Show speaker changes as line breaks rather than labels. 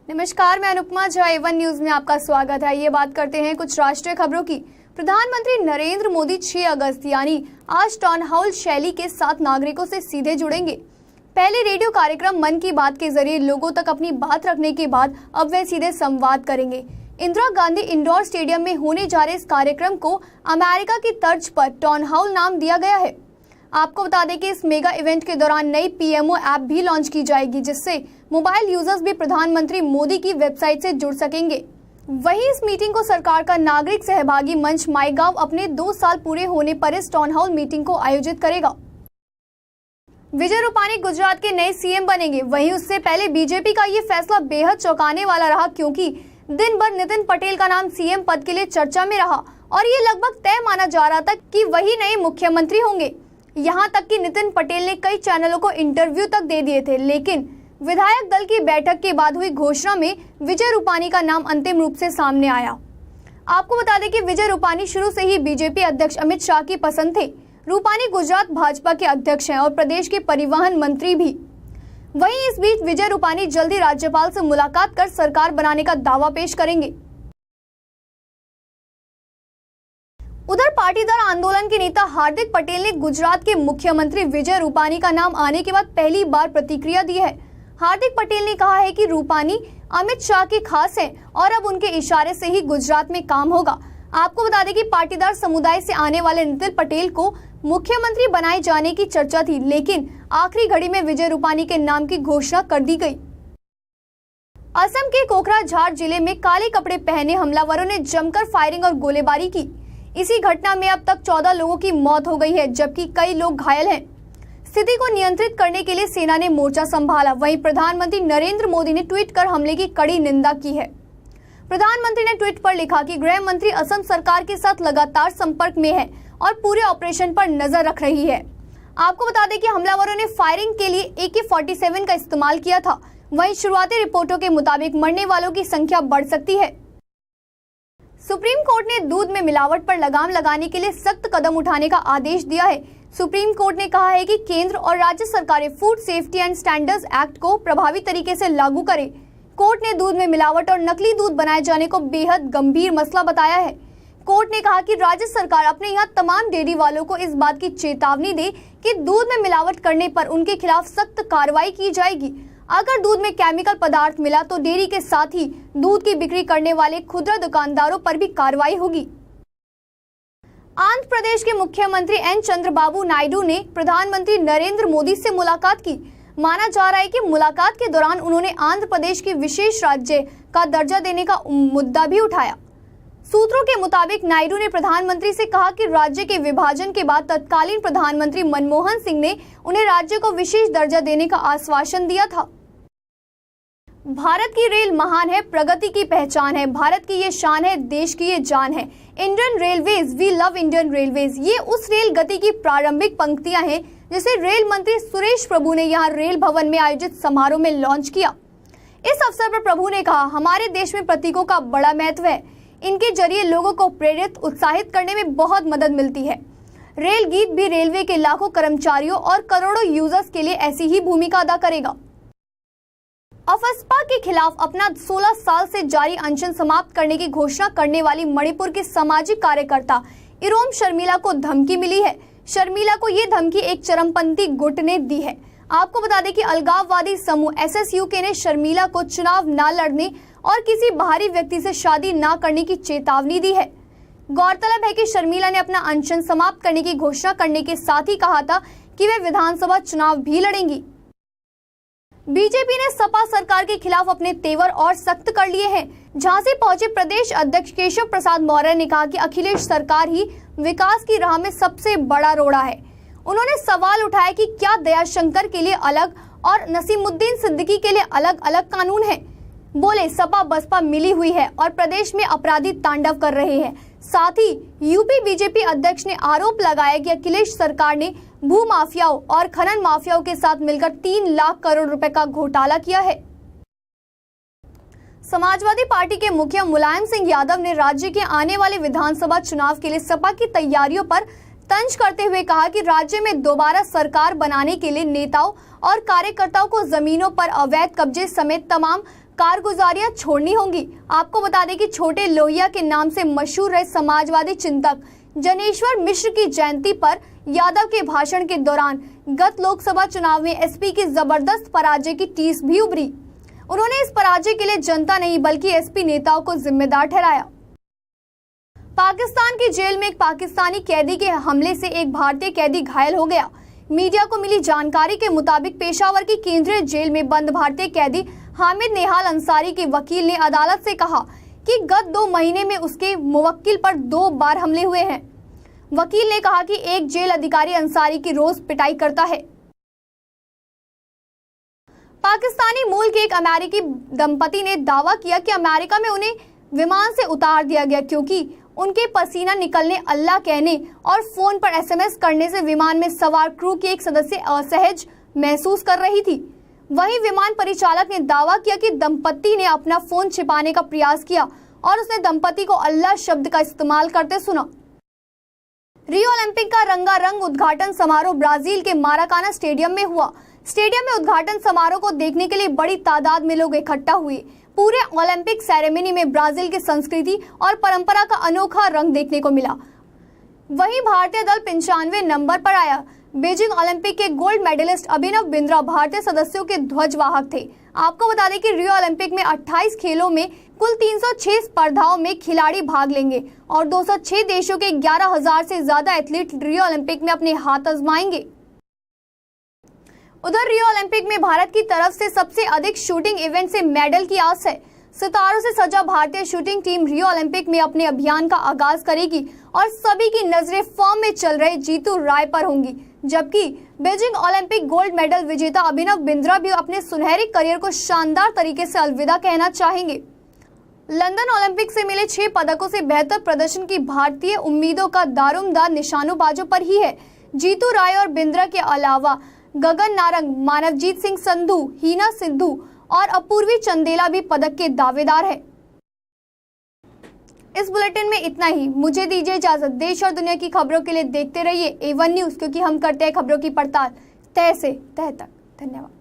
नमस्कार, मैं Anupama Jha A1 news में आपका स्वागत है। ये बात करते हैं कुछ राष्ट्रीय खबरों की। प्रधानमंत्री नरेंद्र मोदी 6 अगस्त यानी आज टाउन हॉल शैली के साथ नागरिकों से सीधे जुड़ेंगे। पहले रेडियो कार्यक्रम मन की बात के जरिए लोगों तक अपनी बात रखने के बाद अब वे सीधे संवाद करेंगे। इंदिरा गांधी इंडोर स्टेडियम में होने जा रहे इस कार्यक्रम को अमेरिका की तर्ज पर टाउन हॉल नाम दिया गया है। आपको बता दें कि इस मेगा इवेंट के दौरान नई पीएमओ ऐप भी लॉन्च की जाएगी, जिससे मोबाइल यूजर्स भी प्रधानमंत्री मोदी की वेबसाइट से जुड़ सकेंगे। वहीं इस मीटिंग को सरकार का नागरिक सहभागी मंच माईगॉव अपने 2 साल पूरे होने पर इस टाउन हॉल मीटिंग को आयोजित करेगा। विजय रूपानी गुजरात के नए सीएम बनेंगे। वहीं उससे पहले बीजेपी का ये फैसला बेहद चौंकाने वाला रहा, क्योंकि दिन भर नितिन पटेल का नाम सीएम पद के लिए चर्चा में रहा और ये लगभग तय माना जा रहा था कि वही नए मुख्यमंत्री होंगे। यहाँ तक कि नितिन पटेल ने कई चैनलों को इंटरव्यू तक दे दिए थे, लेकिन विधायक दल की बैठक के बाद हुई घोषणा में विजय रूपानी का नाम अंतिम रूप से सामने आया। आपको बता दें कि विजय रूपानी शुरू से ही बीजेपी अध्यक्ष अमित शाह की पसंद थे। रूपानी गुजरात भाजपा के अध्यक्ष हैं और प्रदेश के परिवहन मंत्री भी। वहीं इस बीच विजय रूपानी जल्दी राज्यपाल से मुलाकात कर सरकार बनाने का दावा पेश करेंगे। उधर पाटीदार आंदोलन के नेता हार्दिक पटेल ने गुजरात के मुख्यमंत्री विजय रूपानी का नाम आने के बाद पहली बार प्रतिक्रिया दी है। हार्दिक पटेल ने कहा है कि रूपानी अमित शाह के खास हैं और अब उनके इशारे से ही गुजरात में काम होगा। आपको बता दें कि पाटीदार समुदाय से आने वाले नितिन पटेल को मुख्यमंत्री बनाए जाने की चर्चा थी, लेकिन आखिरी घड़ी में विजय रूपानी के नाम की घोषणा कर दी गई। असम के कोकराझार जिले में काले कपड़े पहने हमलावरों ने जमकर फायरिंग और गोलीबारी की। इसी घटना में अब तक 14 लोगों की मौत हो गई है, जबकि कई लोग घायल हैं। स्थिति को नियंत्रित करने के लिए सेना ने मोर्चा संभाला। वहीं प्रधानमंत्री नरेंद्र मोदी ने ट्वीट कर हमले की कड़ी निंदा की है। प्रधानमंत्री ने ट्वीट पर लिखा कि गृह मंत्री असम सरकार के साथ लगातार संपर्क में है और पूरे ऑपरेशन पर नजर रख रही है। आपको बता दें कि हमलावरों ने फायरिंग के लिए AK-47 का इस्तेमाल किया था। वहीं शुरुआती रिपोर्टों के मुताबिक मरने वालों की संख्या बढ़ सकती है। सुप्रीम कोर्ट ने दूध में मिलावट पर लगाम लगाने के लिए सख्त कदम उठाने का आदेश दिया है। सुप्रीम कोर्ट ने कहा है कि केंद्र और राज्य सरकारें food safety and standards act को प्रभावी तरीके से लागू करें। कोर्ट ने दूध में मिलावट और नकली दूध बनाए जाने को बेहद गंभीर मसला बताया है। कोर्ट ने कहा कि राज्य सरकार अपने यहाँ तमाम डेयरी वालों को इस बात की चेतावनी दे कि दूध में मिलावट करने पर उनके खिलाफ सख्त कार्रवाई की जाएगी। अगर दूध में केमिकल पदार्थ मिला तो डेयरी के साथ ही दूध की बिक्री करने वाले खुदरा दुकानदारों पर भी कार्रवाई होगी। आंध्र प्रदेश के मुख्यमंत्री एन चंद्रबाबू नायडू ने प्रधानमंत्री नरेंद्र मोदी से मुलाकात की। माना जा रहा है कि मुलाकात के दौरान उन्होंने आंध्र प्रदेश की विशेष राज्य का दर्जा देने का मुद्दा भी उठाया। सूत्रों के मुताबिक नायडू ने प्रधानमंत्री से कहा कि राज्य के विभाजन के बाद तत्कालीन प्रधानमंत्री मनमोहन सिंह ने उन्हें राज्य को विशेष दर्जा देने का आश्वासन दिया था। भारत की रेल महान है, प्रगति की पहचान है, भारत की ये शान है, देश की ये जान है। Indian railways, we love Indian railways, ये उस रेल गति की प्रारंभिक पंक्तियां हैं जिसे रेल मंत्री सुरेश प्रभु ने यहाँ रेल भवन में आयोजित समारोह में लॉन्च किया। इस अवसर पर प्रभु ने कहा, हमारे देश में प्रतीकों का बड़ा महत्व है। इनके जरिए लोगों को प्रेरित उत्साहित करने में बहुत मदद मिलती है। रेल गीत भी रेलवे के लाखों कर्मचारियों और करोड़ों यूजर्स के लिए ऐसी ही भूमिका अदा करेगा। अफस्पा के खिलाफ अपना 16 साल से जारी अनशन समाप्त करने की घोषणा करने वाली मणिपुर की सामाजिक कार्यकर्ता इरोम शर्मिला को धमकी मिली है। शर्मिला को ये धमकी एक चरमपंथी गुट ने दी है। आपको बता दें कि अलगाववादी समूह SSUK ने शर्मिला को चुनाव न लड़ने और किसी बाहरी व्यक्ति से शादी न करने की चेतावनी दी है। गौरतलब है कि शर्मिला ने अपना अनशन समाप्त करने की घोषणा करने के साथ ही कहा था कि वे विधानसभा चुनाव भी लड़ेंगी। बीजेपी ने सपा सरकार के खिलाफ अपने तेवर और सख्त कर लिए हैं। झांसी पहुंचे प्रदेश अध्यक्ष केशव प्रसाद मौर्य ने कहा कि अखिलेश सरकार ही विकास की राह में सबसे बड़ा रोड़ा है। उन्होंने सवाल उठाया कि क्या दयाशंकर के लिए अलग और नसीमुद्दीन सिद्दीकी के लिए अलग अलग कानून है। बोले, सपा बसपा मिली हुई है और प्रदेश में अपराधी तांडव कर रहे हैं। साथ ही यूपी बीजेपी अध्यक्ष ने आरोप लगाया कि अखिलेश सरकार ने भू माफियाओं और खनन माफियाओं के साथ मिलकर 3 लाख करोड़ रुपए का घोटाला किया है। समाजवादी पार्टी के मुखिया मुलायम सिंह यादव ने राज्य के आने वाले विधानसभा चुनाव के लिए सपा की तैयारियों पर तंज करते हुए कहा कि राज्य में दोबारा सरकार बनाने के लिए नेताओं और कार्यकर्ताओं को जमीनों पर अवैध कब्जे समेत तमाम कारगुजारियां छोड़नी होंगी। आपको बता दें कि छोटे लोहिया के नाम से मशहूर रहे समाजवादी चिंतक जनेश्वर मिश्र की जयंती पर यादव के भाषण के दौरान गत लोकसभा चुनाव में एसपी की जबरदस्त पराजय की टीस भी उभरी। उन्होंने इस पराजय के लिए जनता नहीं बल्कि एसपी नेताओं को जिम्मेदार ठहराया। पाकिस्तान की जेल में एक पाकिस्तानी कैदी के हमले से एक भारतीय कैदी घायल हो गया। मीडिया को मिली जानकारी के मुताबिक पेशावर की केंद्रीय जेल में बंद भारतीय कैदी हामिद नेहाल अंसारी के वकील ने अदालत से कहा कि गत 2 महीने में उसके मुवक्किल पर 2 बार हमले हुए हैं। वकील ने कहा कि एक जेल अधिकारी अंसारी की रोज पिटाई करता है। पाकिस्तानी मूल के एक अमेरिकी दंपति ने दावा किया कि अमेरिका में उन्हें विमान से उतार दिया गया क्योंकि उनके पसीना निकलने, अल्लाह कहने और फोन पर एसएमएस करने से विमान में सवार क्रू की एक सदस्य असहज महसूस कर रही थी। वहीं विमान परिचालक ने दावा किया कि दंपति ने अपना फोन छिपाने का प्रयास किया और उसने दंपति को अल्लाह शब्द का इस्तेमाल करते सुना। रियो ओलंपिक का रंगारंग उद्घाटन समारोह ब्राजील के माराकाना स्टेडियम में हुआ। स्टेडियम में उद्घाटन समारोह को देखने के लिए बड़ी तादाद में लोग इकट्ठा हुए। पूरे ओलंपिक सेरेमनी में ब्राजील की संस्कृति और परंपरा का अनोखा रंग देखने को मिला। वहीं भारतीय दल 95 नंबर पर आया। बीजिंग ओलंपिक के गोल्ड मेडलिस्ट अभिनव बिंद्रा भारतीय सदस्यों के ध्वजवाहक थे। आपको बता दें कि रियो ओलंपिक में 28 खेलों में कुल 306 स्पर्धाओं में खिलाड़ी भाग लेंगे और 206 देशों के 11,000 से ज्यादा एथलीट रियो ओलंपिक में अपने हाथ आजमाएंगे। उधर रियो ओलंपिक में भारत की तरफ से सबसे अधिक शूटिंग इवेंट से मेडल की आस है। सितारों से सजा भारतीय शूटिंग टीम रियो ओलंपिक में अपने अभियान का आगाज करेगी और सभी की नजरें फॉर्म में चल रहे जीतू राय पर होंगी, जबकि बीजिंग ओलंपिक गोल्ड मेडल विजेता अभिनव बिंद्रा भी अपने सुनहरे करियर को शानदार तरीके से अलविदा कहना चाहेंगे। लंदन ओलंपिक से मिले 6 पदकों से बेहतर प्रदर्शन की भारतीय उम्मीदों का दारोमदार निशानेबाजों पर ही है। जीतू राय और बिंद्रा के अलावा गगन नारंग, मानवजीत सिंह संधू, हीना सिद्धू और अपूर्वी चंदेला भी पदक के दावेदार है। इस बुलेटिन में इतना ही। मुझे दीजिए इजाजत। देश और दुनिया की खबरों के लिए देखते रहिए A1 न्यूज़, क्योंकि हम करते हैं खबरों की पड़ताल तह से तह तक। धन्यवाद।